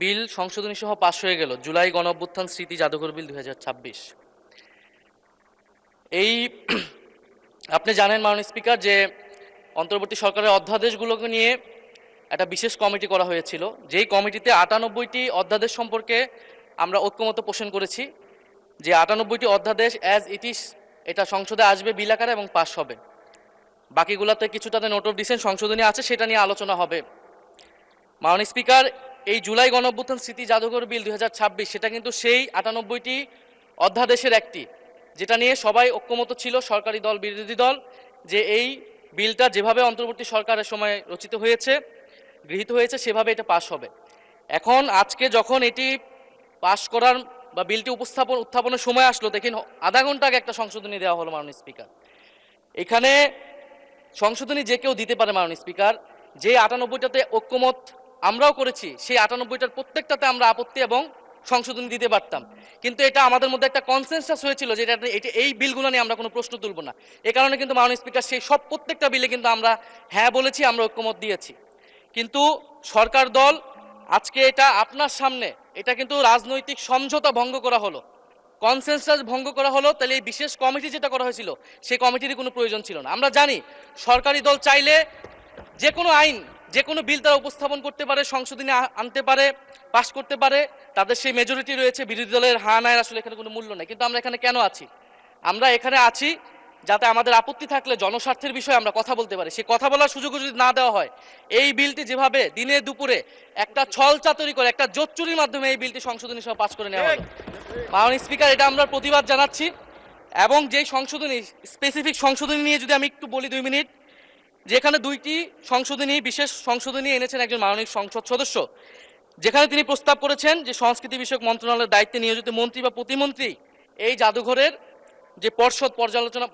বিল সংশোধনী সহ পাশ হয়ে গেল জুলাই গণঅভ্যুত্থান স্মৃতি জাদুঘর বিল 2026। এই আপনি জানেন মাননীয় স্পিকার যে অন্তর্বর্তী সরকারের অধ্যাদেশগুলোকে নিয়ে একটা বিশেষ কমিটি করা হয়েছিল, যেই কমিটিতে 98টি অধ্যাদেশ সম্পর্কে আমরা ঐক্যমত পোষণ করেছি যে 98টি অধ্যাদেশ অ্যাজ ইট ইজ এটা সংসদে আসবে বিল আকারে এবং পাশ হবে। বাকিগুলোতে কিছুটাতে নোট অফ ডিসেন্ট সংশোধনী আছে, সেটা নিয়ে আলোচনা হবে। মাননীয় স্পিকার, এই জুলাই গণঅভ্যুত্থান স্মৃতি জাদুঘর বিল 2026 সেটা কিন্তু সেই 98টি অধ্যাদেশের একটি, যেটা নিয়ে সবাই ঐক্যমত ছিল, সরকারি দল বিরোধী দল, যে এই বিলটা যেভাবে অন্তর্বর্তী সরকারের সময় রচিত হয়েছে, গৃহীত হয়েছে, সেভাবে এটা পাশ হবে। এখন আজকে যখন এটি পাশ করার বা বিলটি উত্থাপনের সময় আসলো, দেখেন আধা ঘন্টা আগে একটা সংশোধনী দেওয়া হলো মাননীয় স্পিকার। এখানে সংশোধনী যে কেউ দিতে পারে মাননীয় স্পিকার, যে 98টাতে ঐক্যমত আমরাও করেছি, সেই 98টার প্রত্যেকটাতে আমরা আপত্তি এবং সংশোধনী দিতে পারতাম, কিন্তু এটা আমাদের মধ্যে একটা কনসেনসাস হয়েছিল যে এটা এই বিলগুলো নিয়ে আমরা কোনো প্রশ্ন তুলব না। এ কারণে কিন্তু মাননীয় স্পিকার সেই সব প্রত্যেকটা বিলে কিন্তু আমরা হ্যাঁ বলেছি, আমরা ঐক্যমত দিয়েছি। কিন্তু সরকার দল আজকে এটা আপনার সামনে, এটা কিন্তু রাজনৈতিক সমঝোতা ভঙ্গ করা হলো, কনসেনসাস ভঙ্গ করা হলো। তাহলে এই বিশেষ কমিটি যেটা করা হয়েছিল, সেই কমিটিরই কোনো প্রয়োজন ছিল না। আমরা জানি সরকারি দল চাইলে যে কোনো আইন, যে কোনো বিল তারা উপস্থাপন করতে পারে, সংশোধনী আনতে পারে, পাশ করতে পারে, তাদের সেই মেজরিটি রয়েছে। বিরোধী দলের হা নায়ের আসলে এখানে কোনো মূল্য নেই। কিন্তু আমরা এখানে কেন আছি? আমরা এখানে আছি যাতে আমাদের আপত্তি থাকলে জনস্বার্থের বিষয়ে আমরা কথা বলতে পারি। সেই কথা বলার সুযোগ যদি না দেওয়া হয়, এই বিলটি যেভাবে দিনে দুপুরে একটা ছল চাতুরি করে, একটা জোচ্চুরির মাধ্যমে এই বিলটি সংশোধনী সহ পাশ করে নেওয়া হলো। মাননীয় স্পিকার, এটা আমরা প্রতিবাদ জানাচ্ছি। এবং যেই সংশোধনী, স্পেসিফিক সংশোধনী নিয়ে যদি আমি একটু বলি 2 মিনিট, যেখানে 2টি সংশোধনী, বিশেষ সংশোধনী এনেছেন একজন মাননীয় সংসদ সদস্য, যেখানে তিনি প্রস্তাব করেছেন যে সংস্কৃতি বিষয়ক মন্ত্রণালয়ের দায়িত্বে নিয়োজিত মন্ত্রী বা প্রতিমন্ত্রী এই জাদুঘরের যে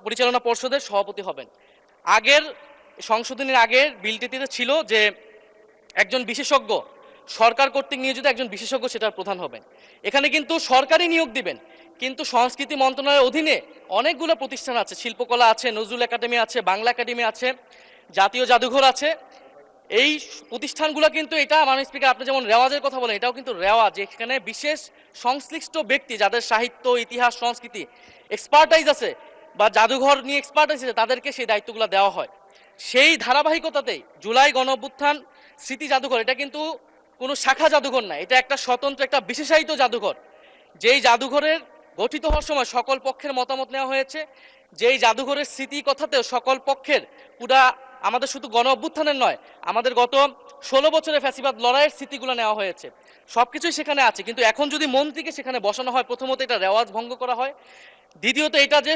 পরিচালনা পর্ষদের সভাপতি হবেন। আগের সংশোধনীর আগের বিলটিতে ছিল যে একজন বিশেষজ্ঞ, সরকার কর্তৃক নিয়োজিত একজন বিশেষজ্ঞ সেটার প্রধান হবেন। এখানে কিন্তু সরকারি নিয়োগ দিবেন, কিন্তু সংস্কৃতি মন্ত্রণালয়ের অধীনে অনেকগুলো প্রতিষ্ঠান আছে, শিল্পকলা আছে, নজরুল একাডেমি আছে, বাংলা একাডেমি আছে, জাতীয় জাদুঘর আছে। এই প্রতিষ্ঠানগুলো কিন্তু, এটা মাননীয় স্পিকার আপনি যেমন রেওয়াজের কথা বলেন, এটাও কিন্তু রেওয়াজ, এখানে বিশেষ সংশ্লিষ্ট ব্যক্তি যাদের সাহিত্য, ইতিহাস, সংস্কৃতি এক্সপার্টাইজ আছে বা জাদুঘর নিয়ে এক্সপার্টাইজ আছে, তাদেরকে সেই দায়িত্বগুলো দেওয়া হয়। সেই ধারাবাহিকতাতেই জুলাই গণঅভ্যুত্থান স্মৃতি জাদুঘর, এটা কিন্তু কোনো শাখা জাদুঘর না, এটা একটা স্বতন্ত্র, একটা বিশেষায়িত জাদুঘর। যেই জাদুঘরের গঠিত হওয়ার সময় সকল পক্ষের মতামত নেওয়া হয়েছে, যেই জাদুঘরের স্মৃতি কথাতেও সকল পক্ষের, পুরা আমাদের শুধু গণ অভ্যুত্থানের নয়, আমাদের গত 16 বছরের ফ্যাসিবাদ লড়াইয়ের স্মৃতিগুলো নেওয়া হয়েছে, সব কিছুই সেখানে আছে। কিন্তু এখন যদি মন্ত্রীকে সেখানে বসানো হয়, প্রথমত এটা রেওয়াজ ভঙ্গ করা হয়, দ্বিতীয়ত এটা যে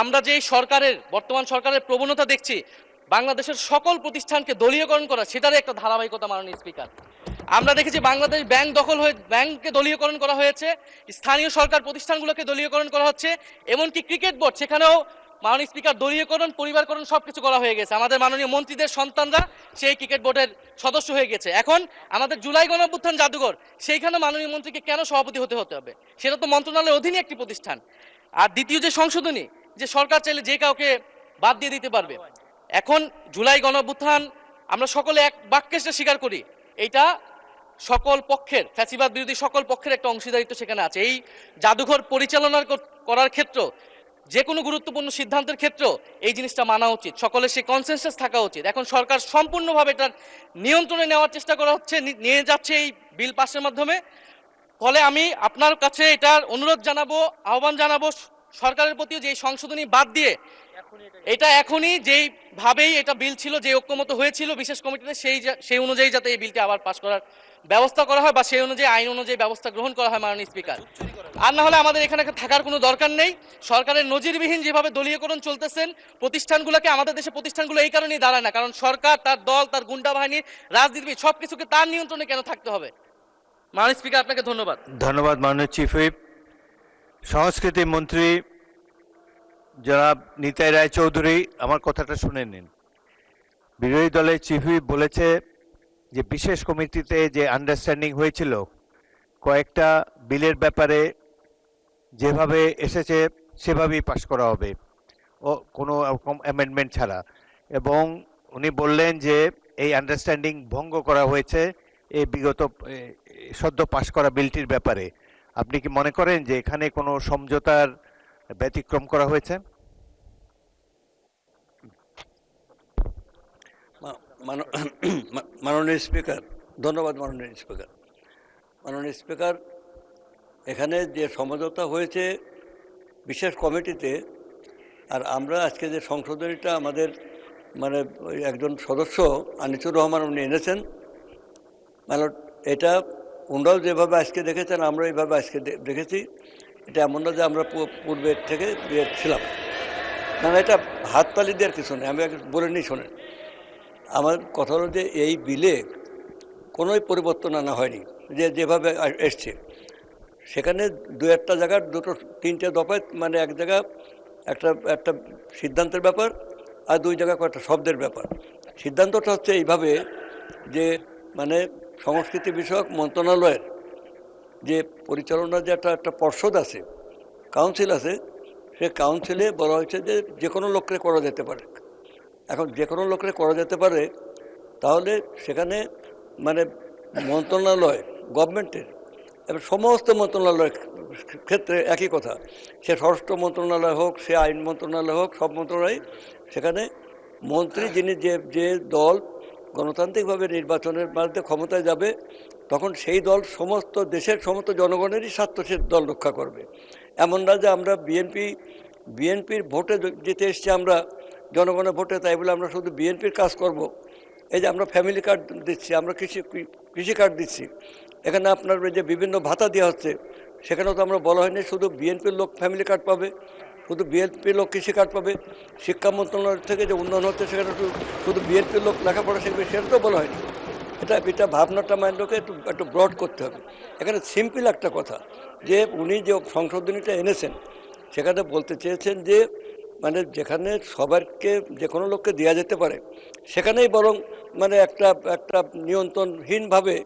আমরা যে সরকারের, বর্তমান সরকারের প্রবণতা দেখছি বাংলাদেশের সকল প্রতিষ্ঠানকে দলীয়করণ করা, সেটারই একটা ধারাবাহিকতা মাননীয় স্পিকার। আমরা দেখেছি বাংলাদেশ ব্যাংক দখল হয়ে ব্যাংককে দলীয়করণ করা হয়েছে, স্থানীয় সরকার প্রতিষ্ঠানগুলোকে দলীয়করণ করা হচ্ছে, এমনকি ক্রিকেট বোর্ড, সেখানেও মাননীয় স্পিকার দলীয়করণ, পরিবারকরণ সবকিছু করা হয়ে গেছে। আমাদের মাননীয় মন্ত্রীদের সন্তানরা সেই ক্রিকেট বোর্ডের সদস্য হয়ে গেছে। এখন আমাদের জুলাই গণঅভ্যুত্থান জাদুঘর, সেইখানে মাননীয় মন্ত্রীকে কেন সভাপতি হতে হবে? সেটা তো মন্ত্রণালয়ের অধীনে একটি প্রতিষ্ঠান। আর দ্বিতীয় যে সংশোধনী, যে সরকার চাইলে যে কাউকে বাদ দিয়ে দিতে পারবে। এখন জুলাই গণঅভ্যুত্থান আমরা সকলে এক বাক্যে স্বীকার করি, এইটা সকল পক্ষের, ফ্যাসিবাদ বিরোধী সকল পক্ষের একটা অংশীদারিত্ব সেখানে আছে। এই জাদুঘর পরিচালনা করার ক্ষেত্র, যে কোনো গুরুত্বপূর্ণ সিদ্ধান্তের ক্ষেত্র এই জিনিসটা মানা উচিত, সকলের সেই কনসেনসাস থাকা উচিত। এখন সরকার সম্পূর্ণভাবে এটার নিয়ন্ত্রণে নেওয়ার চেষ্টা করা হচ্ছে, নিয়ে যাচ্ছে এই বিল পাসের মাধ্যমে। ফলে আমি আপনার কাছে এটার অনুরোধ জানাবো, আহ্বান জানাবো সরকারের প্রতিও, যে সংশোধনী বাদ দিয়ে এটা এখনই যেইভাবেই এটা বিল ছিল, যে ঐক্যমত হয়েছিল বিশেষ কমিটিতে, সেই অনুযায়ী যাতে এই বিলটি আবার পাস করার ব্যবস্থা করা হয়, বা সেই অনুযায়ী আইন অনুযায়ী ব্যবস্থা গ্রহণ করা হয় মাননীয় স্পিকার। আর না হলে আমাদের এখানে থাকার কোনো দরকার নেই। সরকারের নজিরবিহীন যেভাবে দলীয়করণ চলতেছেন প্রতিষ্ঠানগুলোকে, আমাদের দেশে প্রতিষ্ঠানগুলো এই কারণেই দাঁড়ায় না, কারণ সরকার, তার দল, তার গুন্ডা বাহিনী, রাজনীতিবিদ সবকিছুকে তার নিয়ন্ত্রণে কেন থাকতে হবে? মাননীয় স্পিকার, আপনাকে ধন্যবাদ। ধন্যবাদ মাননীয় চিফ হুইপ। সংস্কৃতি মন্ত্রী জনাব নিতাই রায়চৌধুরী, আমার কথাটা শুনে নিন। বিরোধী দলের চিফ হুইপ বলেছে যে বিশেষ কমিটিতে যে আন্ডারস্ট্যান্ডিং হয়েছিল কয়েকটা বিলের ব্যাপারে যেভাবে এসেছে সেভাবেই পাশ করা হবে, ও কোনো রকম অ্যামেন্ডমেন্ট ছাড়া। এবং উনি বললেন যে এই আন্ডারস্ট্যান্ডিং ভঙ্গ করা হয়েছে, এই বিগত সদ্য পাশ করা বিলটির ব্যাপারে আপনি কি মনে করেন যে এখানে কোনো সমঝোতার ব্যতিক্রম করা হয়েছে? মাননীয় স্পিকার, ধন্যবাদ মাননীয় স্পিকার। মাননীয় স্পিকার, এখানে যে সমঝোতা হয়েছে বিশেষ কমিটিতে, আর আমরা আজকে যে সংশোধনীটা আমাদের মানে ওই একজন সদস্য আনিসুর রহমান উনি এনেছেন, মানে এটা ওনারাও যেভাবে আজকে দেখেছেন আমরা এইভাবে আজকে দেখেছি। এটা এমন না যে আমরা পূর্বের থেকে ছিলাম না, এটা হাততালি দেওয়ার কিছু নেই, আমি বলে নিই শোনেন। আমার কথা হলো যে এই বিলে কোনোই পরিবর্তন আনা হয়নি, যেভাবে এসছে সেখানে দু একটা জায়গার তিনটে দফায়, মানে এক জায়গা একটা একটা সিদ্ধান্তের ব্যাপার, আর দুই জায়গা কয়েকটা শব্দের ব্যাপার। সিদ্ধান্তটা হচ্ছে এইভাবে যে মানে সংস্কৃতি বিষয়ক মন্ত্রণালয়ের যে পরিচালনার যে একটা পর্ষদ আছে, কাউন্সিল আছে, সে কাউন্সিলে বলা হয়েছে যে যে কোনো লোককে করা যেতে পারে। এখন যে কোনো লোককে করা যেতে পারে, তাহলে সেখানে মানে মন্ত্রণালয় গভর্নমেন্টের এবং সমস্ত মন্ত্রণালয়ের ক্ষেত্রে একই কথা, সে স্বরাষ্ট্র মন্ত্রণালয় হোক, সে আইন মন্ত্রণালয় হোক, সব মন্ত্রণালয়, সেখানে মন্ত্রী যিনি যে দল গণতান্ত্রিকভাবে নির্বাচনের মাধ্যমে ক্ষমতায় যাবে, তখন সেই দল সমস্ত দেশের সমস্ত জনগণেরই স্বার্থ সে দল রক্ষা করবে। এমন না যে আমরা বিএনপির ভোটে জিতে এসছি, আমরা জনগণের ভোটে, তাই বলে আমরা শুধু বিএনপির কাজ করব। এই যে আমরা ফ্যামিলি কার্ড দিচ্ছি, আমরা কৃষি কার্ড দিচ্ছি, এখানে আপনার যে বিভিন্ন ভাতা দেওয়া হচ্ছে, সেখানেও তো আমরা বলা হয়নি শুধু বিএনপির লোক ফ্যামিলি কার্ড পাবে, শুধু বিএনপির লোক কৃষি কার্ড পাবে। শিক্ষা মন্ত্রণালয় থেকে যে উন্নয়ন হচ্ছে সেখানে শুধু বিএনপির লোক লেখাপড়া শিখবে, সেটা তো বলা হয়নি। এটা ভাবনাটা মাইন্ডকে একটু ব্রড করতে হবে। এখানে সিম্পল একটা কথা, যে উনি যে সংশোধনীটা এনেছেন সেখানে বলতে চেয়েছেন যে মানে যেখানে সবাইকে যে কোনো লোককে দেওয়া যেতে পারে, সেখানেই বরং মানে একটা নিয়ন্ত্রণহীনভাবে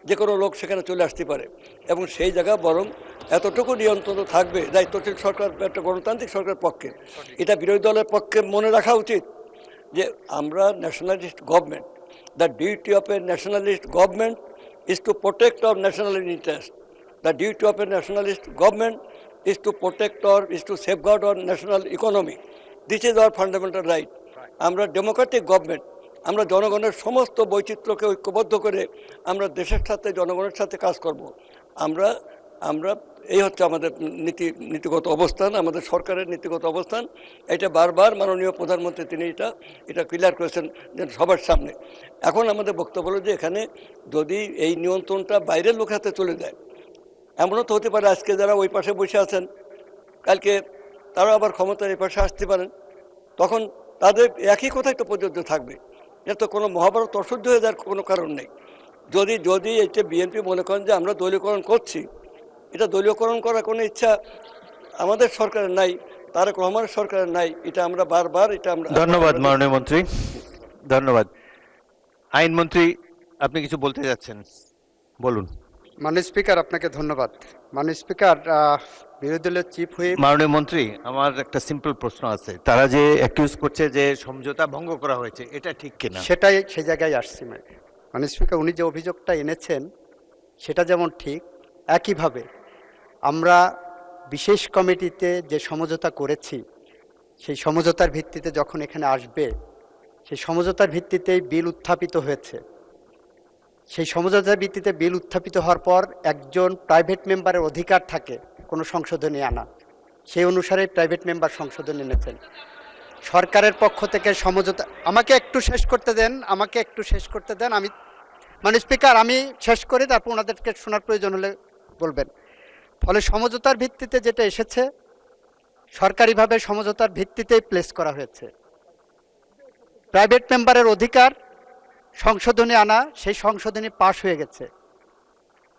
যে কোনো লোক সেখানে চলে আসতে পারে, এবং সেই জায়গা বরং এতটুকু নিয়ন্ত্রণ থাকবে দায়িত্বশীল সরকার, একটা গণতান্ত্রিক সরকারের পক্ষে। এটা বিরোধী দলের পক্ষে মনে রাখা উচিত যে আমরা nationalist government, the duty of A nationalist government is to protect our national interest, the duty of A nationalist government is to protect or is to safeguard our national economy. This is our fundamental right. আমরা Democratic government, আমরা জনগণের সমস্ত বৈচিত্র্যকে ঐক্যবদ্ধ করে আমরা দেশের সাথে জনগণের সাথে কাজ করব। আমরা এই হচ্ছে আমাদের নীতিগত অবস্থান, আমাদের সরকারের নীতিগত অবস্থান। এটা বারবার মাননীয় প্রধানমন্ত্রী তিনি এটা ক্লিয়ার করেছেন যে সবার সামনে। এখন আমাদের বক্তব্য হলো যে এখানে যদি এই নিয়ন্ত্রণটা বাইরের লোকের হাতে চলে যায়, এমনও তো হতে পারে আজকে যারা ওই পাশে বসে আছেন, কালকে তারা আবার ক্ষমতার এই পাশে আসতে পারেন, তখন তাদের একই কথাই তো প্রযোজ্য থাকবে। এটা তো কোনো মহাভারত অসহ্য হয়ে যাওয়ার কোনো কারণ নেই। যদি এটা বিএনপি মনে করেন যে আমরা দলীয়করণ করছি, এটা দলীয়করণ করার কোনো ইচ্ছা আমাদের সরকারের নাই, তারেক রহমানের সরকারের নাই, এটা আমরা বারবার আমরা। ধন্যবাদ মাননীয় মন্ত্রী, ধন্যবাদ। আইনমন্ত্রী আপনি কিছু বলতে যাচ্ছেন, বলুন। মাননীয় স্পিকার, আপনাকে ধন্যবাদ। মাননীয় স্পিকার, বিরোধী দলের চিফ হুইপ। মাননীয় মন্ত্রী, আমার একটা সিম্পল প্রশ্ন আছে। তারা যে অ্যাকিউজ করছে যে সমঝোতা ভঙ্গ করা হয়েছে, এটা ঠিক কিনা? সেটাই সেই জায়গায় আসছি। মাননীয় স্পিকার, উনি যে অভিযোগটা এনেছেন সেটা যেমন ঠিক, একইভাবে আমরা বিশেষ কমিটিতে যে সমঝোতা করেছি, সেই সমঝোতার ভিত্তিতে যখন এখানে আসবে, সেই সমঝোতার ভিত্তিতেই বিল উত্থাপিত হয়েছে। সেই সমঝোতার ভিত্তিতে বিল উত্থাপিত হওয়ার পর একজন প্রাইভেট মেম্বারের অধিকার থাকে কোনো সংশোধনী আনা, সেই অনুসারে প্রাইভেট মেম্বার সংশোধনী এনেছেন। সরকারের পক্ষ থেকে সমঝোতা, আমাকে একটু শেষ করতে দেন। আমি মাননীয় স্পিকার, আমি শেষ করি, তারপর ওনাদেরকে শোনার প্রয়োজন হলে বলবেন। ফলে সমঝোতার ভিত্তিতে যেটা এসেছে, সরকারিভাবে সমঝোতার ভিত্তিতেই প্লেস করা হয়েছে। প্রাইভেট মেম্বারের অধিকার সংশোধনী আনা, সেই সংশোধনী পাশ হয়ে গেছে।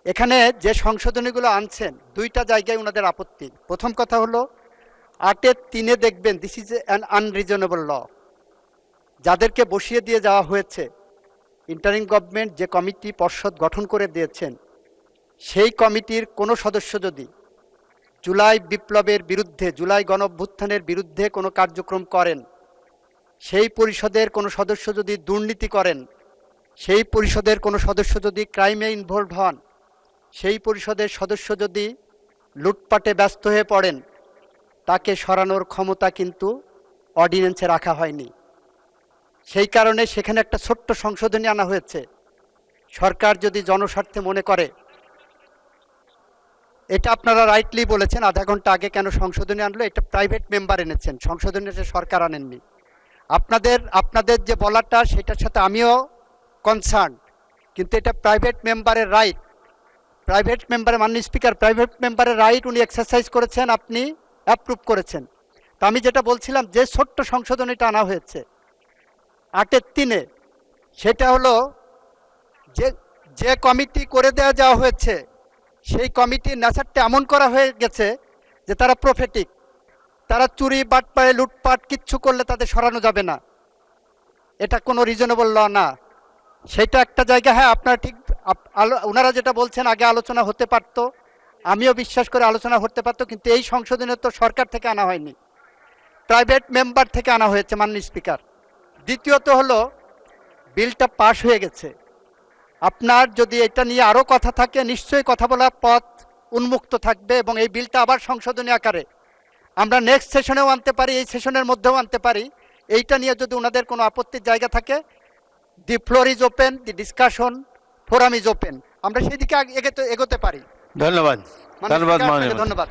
এখানে যে সংশোধনীগুলো আনছেন, দুইটা জায়গায় ওনাদের আপত্তি। প্রথম কথা হলো 8(3) দেখবেন দিস ইজ অ্যান আনরিজনেবল ল। যাদেরকে বসিয়ে দিয়ে যাওয়া হয়েছে, ইন্টারিম গভর্নমেন্ট যে কমিটি পর্ষদ গঠন করে দিয়েছেন, সেই কমিটির কোনো সদস্য যদি জুলাই বিপ্লবের বিরুদ্ধে, জুলাই গণঅভ্যুত্থানের বিরুদ্ধে কোনো কার্যক্রম করেন, সেই পরিষদের কোনো সদস্য যদি দুর্নীতি করেন, সেই পরিষদের কোনো সদস্য যদি ক্রাইমে ইনভলভ হন, সেই পরিষদের সদস্য যদি লুটপাটে ব্যস্ত হয়ে পড়েন, তাকে সরানোর ক্ষমতা কিন্তু অর্ডিন্যান্সে রাখা হয়নি। সেই কারণে সেখানে একটা ছোট্ট সংশোধনী আনা হয়েছে। সরকার যদি জনস্বার্থে মনে করে, এটা আপনারা রাইটলি বলেছেন আধা ঘন্টা আগে কেন সংশোধনী আনলো, এটা প্রাইভেট মেম্বার এনেছেন, সংশোধনীটা সরকার আনেননি। আপনাদের যে বলাটা সেটার সাথে আমিও কনসার্ন, কিন্তু এটা প্রাইভেট মেম্বারের রাইট। প্রাইভেট মেম্বারের, মাননীয় স্পিকার, প্রাইভেট মেম্বারের রাইট উনি এক্সারসাইজ করেছেন, আপনি অ্যাপ্রুভ করেছেন। তো আমি যেটা বলছিলাম, যে ছোট্ট সংশোধনীটা আনা হয়েছে 8-3, সেটা হলো যে কমিটি করে যাওয়া হয়েছে, সেই কমিটির নেচারটা এমন করা হয়ে গেছে যে তারা প্রফেটিক, তারা চুরি বাটপাড়ে লুটপাট কিচ্ছু করলে তাদের সরানো যাবে না, এটা কোনো রিজনেবল ল না। সেটা একটা জায়গা, হ্যাঁ আপনারা ঠিক, ওনারা যেটা বলছেন আগে আলোচনা হতে পারত, আমিও বিশ্বাস করে আলোচনা হতে পারত, কিন্তু এই সংশোধনী তো সরকার থেকে আনা হয়নি, প্রাইভেট মেম্বার থেকে আনা হয়েছে মাননীয় স্পিকার। দ্বিতীয়ত হলো, বিলটা পাশ হয়ে গেছে, আপনার যদি এটা নিয়ে আরও কথা থাকে নিশ্চয়ই কথা বলার পথ উন্মুক্ত থাকবে, এবং এই বিলটা আবার সংশোধনী আকারে আমরা নেক্সট সেশনেও আনতে পারি, এই সেশনের মধ্যেও আনতে পারি। এইটা নিয়ে যদি ওনাদের কোনো আপত্তির জায়গা থাকে, দি floor is open, the discussion forum is open, আমরা সেই দিকে এগোতে পারি। ধন্যবাদ। মাননীয় ধন্যবাদ স্পিকার, মাননীয় আপনাকে মন্ত্রী। ধন্যবাদ।